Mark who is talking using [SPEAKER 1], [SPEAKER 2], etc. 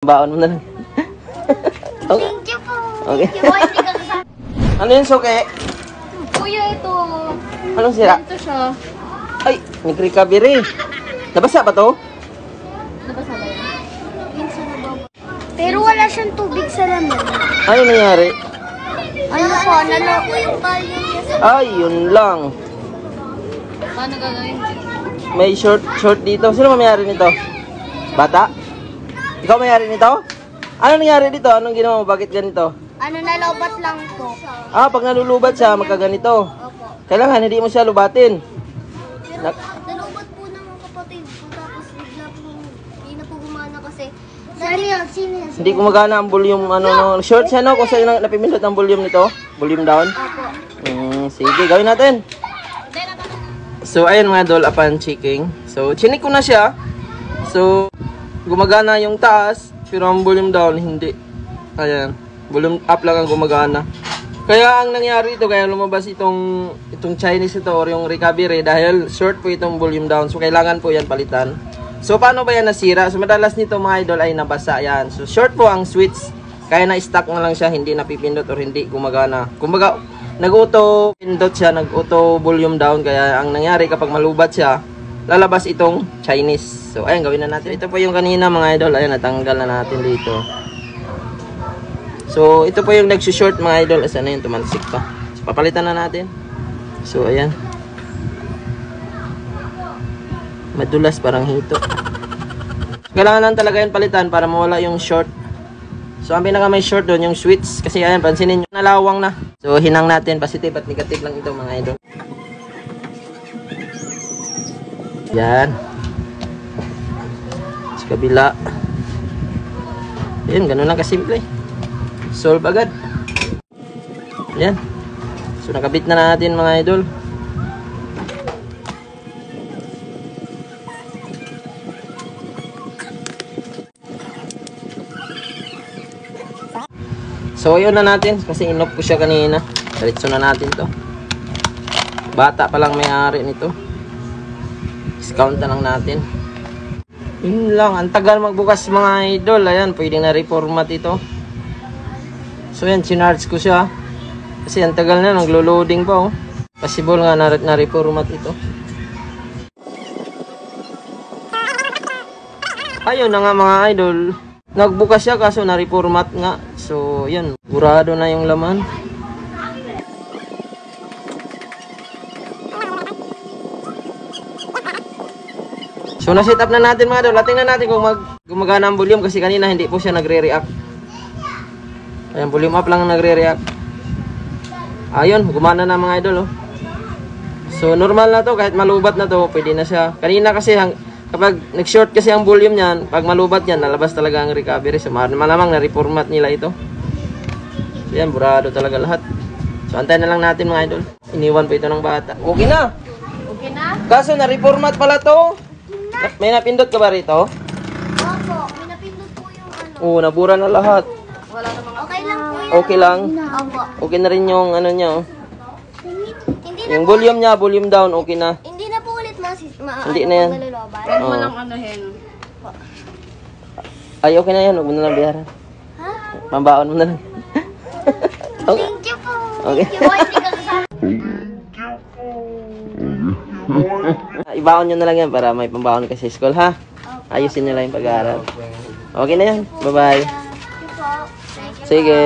[SPEAKER 1] Baon mo na lang. Okay.
[SPEAKER 2] Thank you po.
[SPEAKER 1] Okay.
[SPEAKER 2] Thank you po.
[SPEAKER 1] Ano yung suke?
[SPEAKER 2] Kuya, ito.
[SPEAKER 1] Anong sira?
[SPEAKER 2] Ito siya.
[SPEAKER 1] Ay, nag-recovery. Nabasa ba to?
[SPEAKER 2] Nabasa ba yan? Pero wala siyang tubig sa laman.
[SPEAKER 1] Ano nangyari?
[SPEAKER 2] Ano po? Nalo ko yung volume niya.
[SPEAKER 1] Ay, yun lang.
[SPEAKER 2] Paano gagawin?
[SPEAKER 1] May short dito. Sino may-ari nito? Bata? Ikaw may-ari nito? Ano nangyari dito? Anong ginawa mo? Bakit ganito?
[SPEAKER 2] Ano, nalobat lang po.
[SPEAKER 1] Ah, pag nalulubat siya, magkaganito.
[SPEAKER 2] Opo.
[SPEAKER 1] Kailangan hindi mo siya lubatin.
[SPEAKER 2] Pero nalobat po ng mga kapatid ko. Tapos bigla po, hindi na po gumana kasi. Sino yan?
[SPEAKER 1] Hindi gumagana ang volume, no. Short siya, no? Kung saan napimindot ang volume nito. Volume down.
[SPEAKER 2] Opo.
[SPEAKER 1] Sige, gawin natin. So, ayun mga idol, upon checking. So, chinik ko na siya. So, gumagana yung taas, pero ang volume down, hindi. Ayan. Volume up lang ang gumagana. Kaya ang nangyari ito, kaya lumabas itong Chinese ito or yung recovery dahil short po itong volume down. So, kailangan po yan palitan. So, paano ba yan nasira? So, madalas nito mga idol ay nabasa yan. So, short po ang switch. Kaya na-stuck na lang siya, hindi napipindot or hindi gumagana. Kumbaga, nag-auto pindot siya, nag-auto volume down. Kaya ang nangyari kapag malubat siya, lalabas itong Chinese. So, ayan, gawin na natin. Ito po yung kanina mga idol. Ayan, natanggal na natin dito. So, ito po yung nagsushort mga idol. Asa na yun, tumansik pa. So, papalitan na natin. So, ayan. Madulas, parang hito. Kailangan lang talaga yun palitan para mawala yung short. So, ang pinaka may short doon, yung switch. Kasi ayan, pansinin nyo, nalawang na. So, hinang natin. Positive at negative lang ito mga idol. Yan. Sa kabila. Yan, ganun lang kasimple. Solve agad. Yan. So, nakabit na natin mga idol. So, yun na natin. Kasi inop ko siya kanina. Diretso na natin to. Bata pa lang may-ari nito. Discount na lang natin. Yun lang. Ang tagal magbukas mga idol. Ayan, pwede na reformat ito. So yan, sinarge ko siya. Kasi ang tagal na, naglo-loading pa oh. Possible nga na reformat ito. Ayun na nga mga idol. Nagbukas siya kaso na-reformat nga. So yan, burado na yung laman. So na-set up na natin mga idol. Tingnan natin kung gumagana ang volume kasi kanina hindi po siya nagre-react. Ayan, volume up lang nagre-react. Ayun, gumana na mga idol oh. So normal na to, kahit malubat na to, pwede na siya. Kanina kasi kapag nag-short kasi ang volume niyan, pag malubat yan, lalabas talaga ang recovery. So malamang na-reformat nila ito. So yan, burado talaga lahat. So antayin na lang natin mga idol. Iniwan pa ito ng bata. Okay na.
[SPEAKER 2] Okay na?
[SPEAKER 1] Kaso na-reformat pala to. May napindot ka ba rito?
[SPEAKER 2] Opo. May napindot po yung ano.
[SPEAKER 1] Oo, nabura na lahat.
[SPEAKER 2] Wala namang okay lang po yun.
[SPEAKER 1] Okay lang.
[SPEAKER 2] Opo.
[SPEAKER 1] Okay na rin yung ano niya oh.
[SPEAKER 2] Hindi na
[SPEAKER 1] Yung volume niya, volume down, okay na.
[SPEAKER 2] Hindi na po ulit
[SPEAKER 1] Hindi na yan.
[SPEAKER 2] Huwag
[SPEAKER 1] mo
[SPEAKER 2] lang anuhin.
[SPEAKER 1] Ay, okay na yan. Huwag mo na lang biyaran.
[SPEAKER 2] Ha?
[SPEAKER 1] Mambaon mo na lang. Okay.
[SPEAKER 2] Thank you po.
[SPEAKER 1] Okay.
[SPEAKER 2] Thank you po. Hindi ka kasama.
[SPEAKER 1] Ibaon nyo na lang yan para may pambaon ka sa school, ha? Ayusin nyo lang yung pag-aaral. Okay na yan. Bye-bye.
[SPEAKER 2] Thank you po. Thank you po.
[SPEAKER 1] Sige.